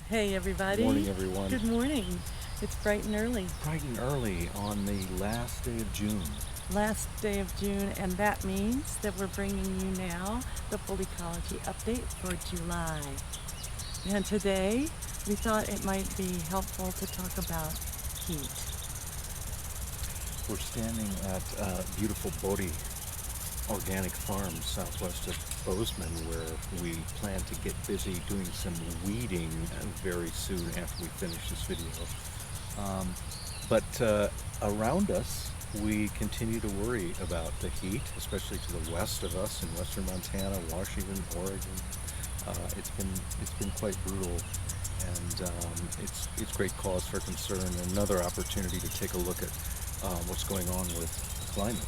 Hey everybody. Morning, everyone. Good morning. It's bright and early. Bright and early on the last day of June. Last day of June, and that means that we're bringing you now the full ecology update for July. And today we thought it might be helpful to talk about heat. We're standing at beautiful Bodhi organic farm southwest of Bozeman, where we plan to get busy doing some weeding very soon after we finish this video. But around us, we continue to worry about the heat, especially to the west of us in western Montana, Washington, Oregon. It's been quite brutal, and it's great cause for concern. Another opportunity to take a look at what's going on with the climate.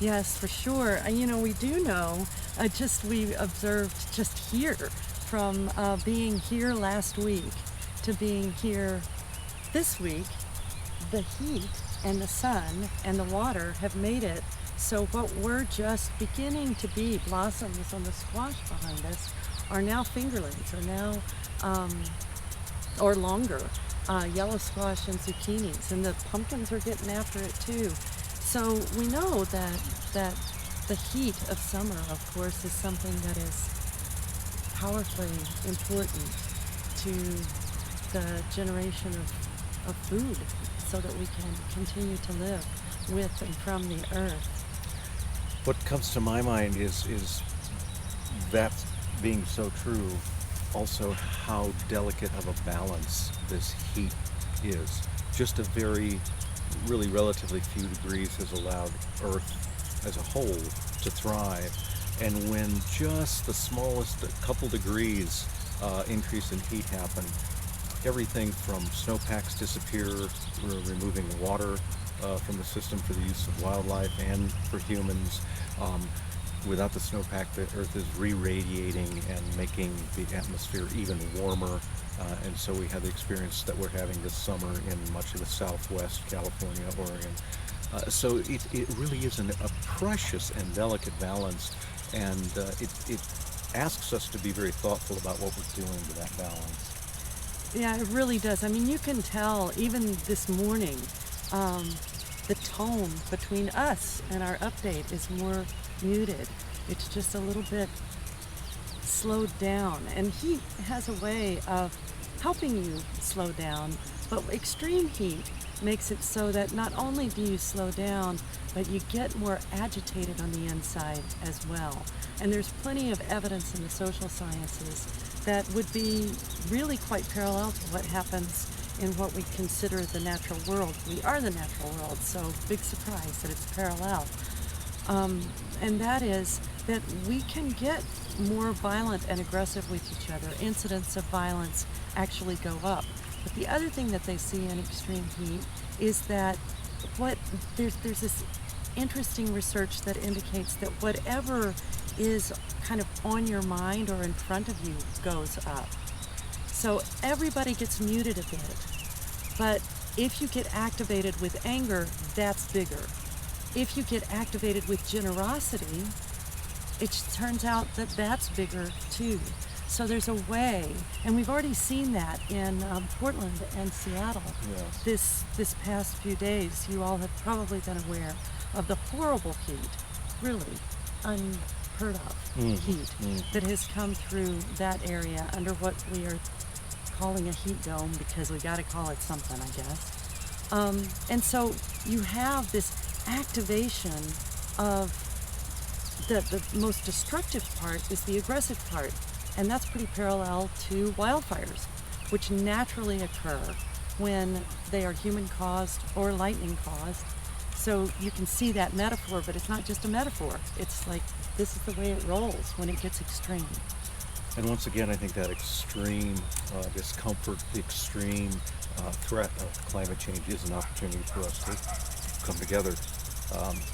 Yes, for sure. We do know, we observed just here from being here last week to being here this week, the heat and the sun and the water have made it so what were just beginning to be blossoms on the squash behind us are now fingerlings, are now, or longer, yellow squash and zucchinis, and the pumpkins are getting after it too. So we know that the heat of summer, of course, is something that is powerfully important to the generation of food so that we can continue to live with and from the earth. What comes to my mind is that being so true, also how delicate of a balance this heat is. Just a really relatively few degrees has allowed Earth as a whole to thrive, and when just the smallest couple degrees increase in heat happen, everything from snowpacks disappear, we're removing water from the system for the use of wildlife and for humans. Without the snowpack, the Earth is re-radiating and making the atmosphere even warmer. And so we have the experience that we're having this summer in much of the Southwest, California, Oregon. So it really is a precious and delicate balance, and it asks us to be very thoughtful about what we're doing to that balance. Yeah, it really does. You can tell even this morning, the tone between us and our update is more muted. It's just a little bit slowed down, and heat has a way of helping you slow down, but extreme heat makes it so that not only do you slow down, but you get more agitated on the inside as well. And there's plenty of evidence in the social sciences that would be really quite parallel to what happens in what we consider the natural world. We are the natural world, so big surprise that it's parallel. And that is that we can get more violent and aggressive with each other. Incidents of violence actually go up. But the other thing that they see in extreme heat is that there's this interesting research that indicates that whatever is kind of on your mind or in front of you goes up. So everybody gets muted a bit. But if you get activated with anger, that's bigger. If you get activated with generosity, it turns out that that's bigger too. So there's a way, and we've already seen that in Portland and Seattle. Yes. This past few days. You all have probably been aware of the horrible heat, really unheard of heat that has come through that area under what we are calling a heat dome, because we got to call it something, I guess. And so you have this activation of the most destructive part is the aggressive part, and that's pretty parallel to wildfires, which naturally occur when they are human caused or lightning caused. So you can see that metaphor, but it's not just a metaphor. It's like this is the way it rolls when it gets extreme. And once again, I think that extreme discomfort, the extreme threat of climate change is an opportunity for us to come together.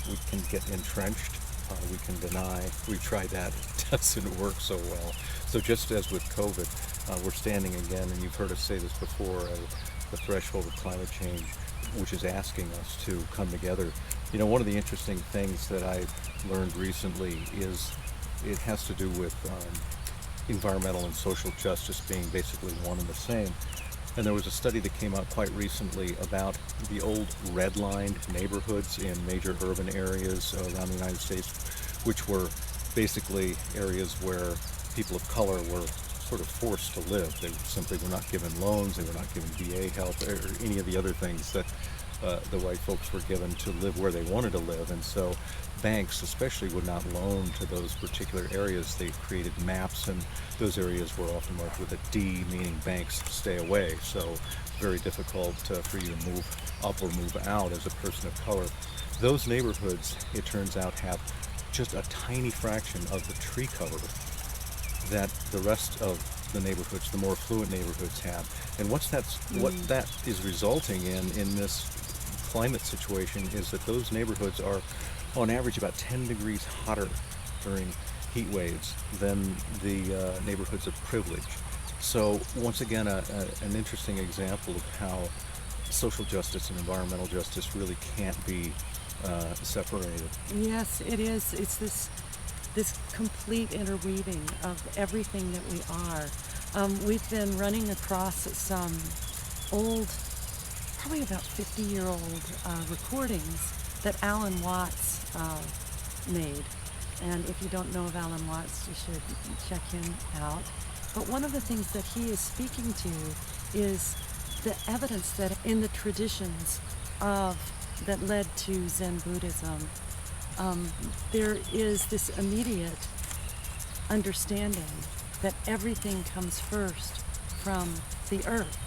We can get entrenched, we can deny. We tried that, it doesn't work so well. So just as with COVID, we're standing again, and you've heard us say this before, at the threshold of climate change, which is asking us to come together. One of the interesting things that I've learned recently is it has to do with environmental and social justice being basically one and the same. And there was a study that came out quite recently about the old redlined neighborhoods in major urban areas around the United States, which were basically areas where people of color were sort of forced to live. They simply were not given loans, they were not given VA help, or any of the other things that the white folks were given to live where they wanted to live. And so banks especially would not loan to those particular areas. They created maps, and those areas were often marked with a D, meaning banks stay away. So very difficult for you to move up or move out as a person of color. Those neighborhoods, it turns out, have just a tiny fraction of the tree cover that the rest of the neighborhoods, the more affluent neighborhoods, have. And what that is resulting in this climate situation is that those neighborhoods are on average about 10 degrees hotter during heat waves than the neighborhoods of privilege. So once again, an interesting example of how social justice and environmental justice really can't be separated. Yes, it is. It's this complete interweaving of everything that we are. We've been running across some old, probably about 50-year-old recordings that Alan Watts made. And if you don't know of Alan Watts, you should check him out. But one of the things that he is speaking to is the evidence that in the traditions that led to Zen Buddhism, there is this immediate understanding that everything comes first from the earth.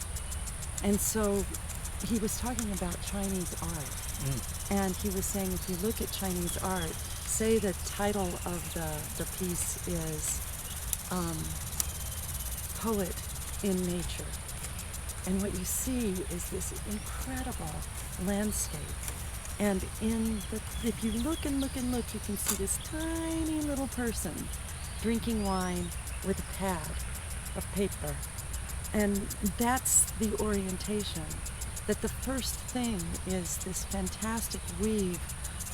And so he was talking about Chinese art. And he was saying, if you look at Chinese art, say the title of the piece is Poet in Nature. And what you see is this incredible landscape. And if you look and look and look, you can see this tiny little person drinking wine with a pad of paper. And that's the orientation, that the first thing is this fantastic weave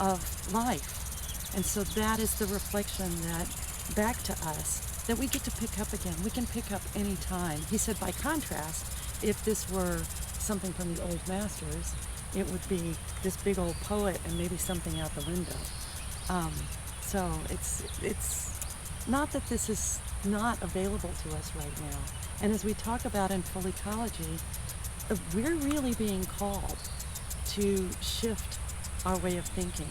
of life. And so that is the reflection that back to us that we get to pick up again. We can pick up any time. He said, by contrast, if this were something from the old masters, it would be this big old poet and maybe something out the window. So it's not that this is not available to us right now. And as we talk about in full ecology, we're really being called to shift our way of thinking.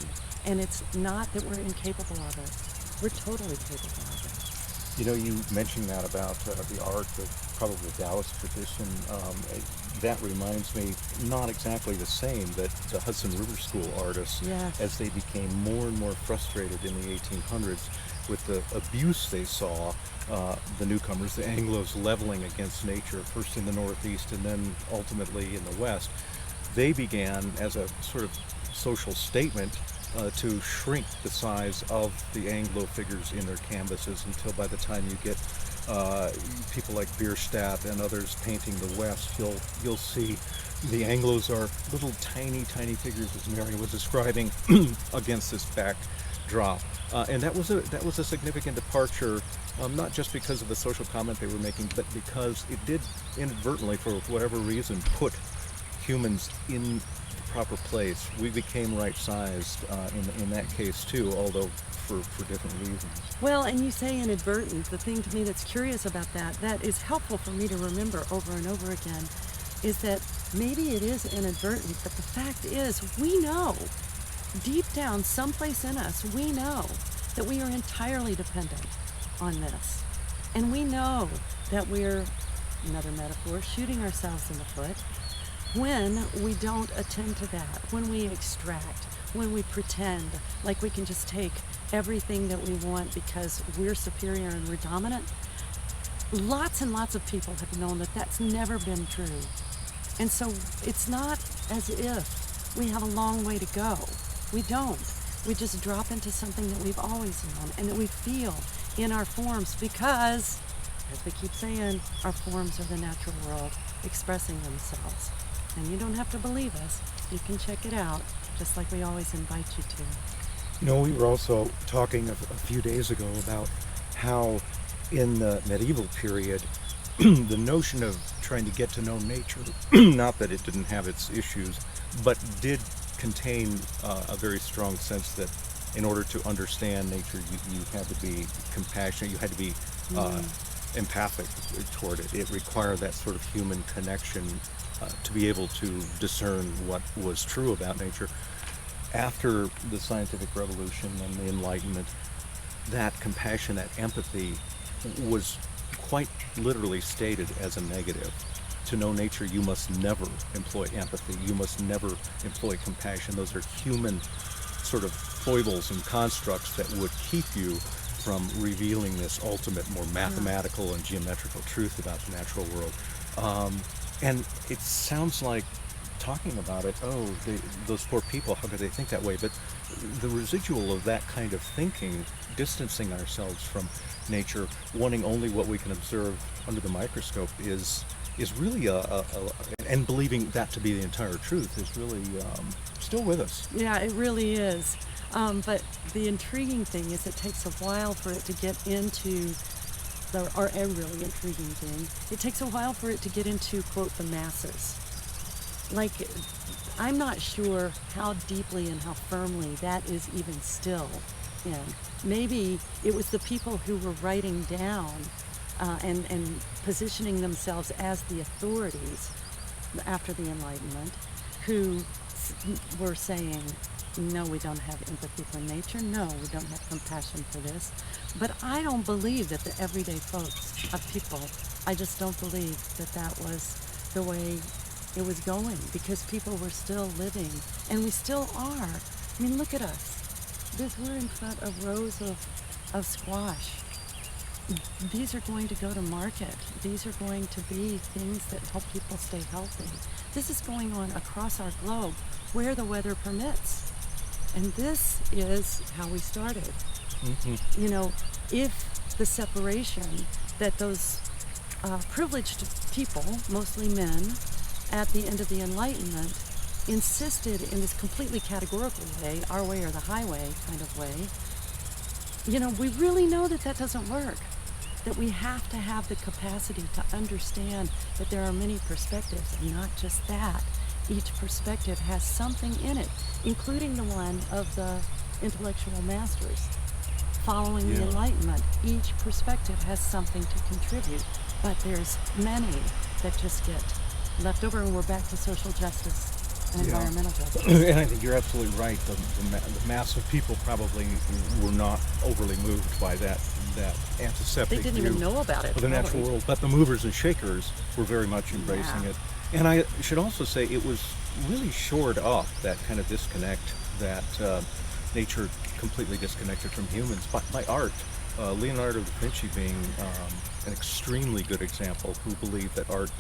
And it's not that we're incapable of it. We're totally capable of it. You know, you mentioned that about the art of probably Taoist tradition. That reminds me, not exactly the same, but the Hudson River School artists, Yes. as they became more and more frustrated in the 1800s with the abuse they saw, the newcomers, the Anglos, leveling against nature, first in the Northeast and then ultimately in the West, they began, as a sort of social statement, to shrink the size of the Anglo figures in their canvases until by the time you get people like Bierstadt and others painting the West, you'll see the Anglos are little tiny figures, as Mary was describing, against this backdrop. And that was a significant departure, not just because of the social comment they were making, but because it did inadvertently, for whatever reason, put humans in the proper place. We became right-sized in that case too, although for different reasons. Well, and you say inadvertent. The thing to me that's curious about that is helpful for me to remember over and over again, is that maybe it is inadvertent, but the fact is we know, deep down, someplace in us, we know that we are entirely dependent on this. And we know that we're, another metaphor, shooting ourselves in the foot when we don't attend to that, when we extract, when we pretend like we can just take everything that we want because we're superior and we're dominant. Lots and lots of people have known that that's never been true. And so it's not as if we have a long way to go. We don't. We just drop into something that we've always known and that we feel in our forms because, as we keep saying, our forms are the natural world expressing themselves. And you don't have to believe us. You can check it out, just like we always invite you to. You know, we were also talking a few days ago about how in the medieval period, the notion of trying to get to know nature, not that it didn't have its issues, but did contain a very strong sense that in order to understand nature, you had to be compassionate, you had to be empathic toward it. It required that sort of human connection to be able to discern what was true about nature. After the scientific revolution and the Enlightenment, that compassion, that empathy was quite literally stated as a negative. To know nature, you must never employ empathy. You must never employ compassion. Those are human sort of foibles and constructs that would keep you from revealing this ultimate, more mathematical and geometrical truth about the natural world. And it sounds like talking about it, those poor people, how could they think that way? But the residual of that kind of thinking, distancing ourselves from nature, wanting only what we can observe under the microscope, is really and believing that to be the entire truth is really still with us. Yeah, it really is. But the intriguing thing is it takes a while for it to get into or a really intriguing thing. It takes a while for it to get into, quote, the masses. Like, I'm not sure how deeply and how firmly that is even still in. Maybe it was the people who were writing down and positioning themselves as the authorities after the Enlightenment who were saying, no, we don't have empathy for nature. No, we don't have compassion for this. But I don't believe that the everyday folks of people, I just don't believe that that was the way it was going, because people were still living, and we still are. I mean, look at us. We're in front of rows of squash. These are going to go to market. These are going to be things that help people stay healthy. This is going on across our globe where the weather permits. And this is how we started. Mm-hmm. You know, if the separation that those privileged people, mostly men, at the end of the Enlightenment, insisted in this completely categorical way, our way or the highway kind of way, you know, we really know that that doesn't work. That we have to have the capacity to understand that there are many perspectives, and not just that. Each perspective has something in it, including the one of the intellectual masters following the Enlightenment. Each perspective has something to contribute, but there's many that just get left over, and we're back to social justice and environmental justice. And I think you're absolutely right. The mass of people probably were not overly moved by that antiseptic They didn't even know about it. Of the natural world, but the movers and shakers were very much embracing it. And I should also say it was really shored up, that kind of disconnect that nature completely disconnected from humans by art. Leonardo da Vinci being an extremely good example, who believed that art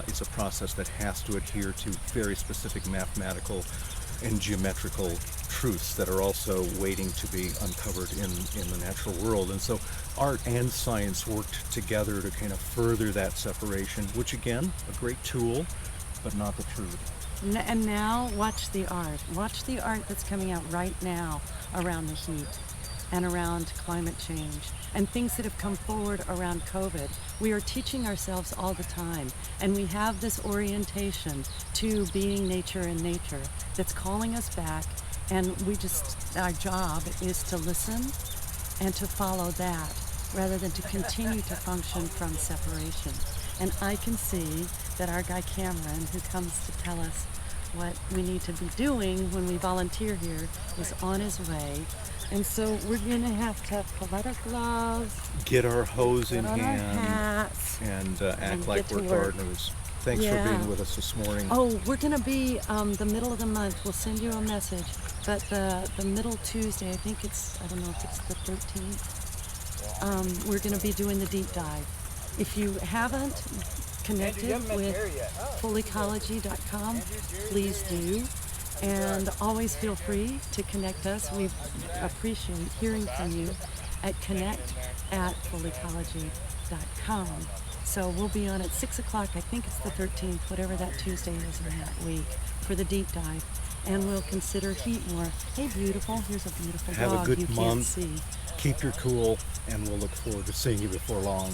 is a process that has to adhere to very specific mathematical and geometrical truths that are also waiting to be uncovered in the natural world. And so art and science worked together to kind of further that separation, which again, a great tool, but not the truth. And now watch the art. Watch the art that's coming out right now around the heat and around climate change and things that have come forward around COVID. We are teaching ourselves all the time, and we have this orientation to being nature and nature that's calling us back, and our job is to listen and to follow that rather than to continue to function from separation. And I can see that our guy Cameron, who comes to tell us what we need to be doing when we volunteer here, is on his way. And so we're going to have to pull out our gloves, get our hose in on hand, our hats, and act like we're gardeners. Thanks for being with us this morning. Oh, we're going to be the middle of the month. We'll send you a message. But the middle Tuesday, I think I don't know if it's the 13th, we're going to be doing the deep dive. If you haven't connected with fullecology.com, please do. And always feel free to connect us. We appreciate hearing from you at connect@fullecology.com. So we'll be on at 6 o'clock, I think it's the 13th, whatever that Tuesday is in that week, for the deep dive. And we'll consider heat more. Hey, beautiful, here's a beautiful Have dog a good you month. can't see. Keep your cool, and we'll look forward to seeing you before long.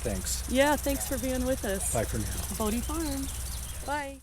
Thanks. Yeah, thanks for being with us. Bye for now. Bodhi Farms. Bye.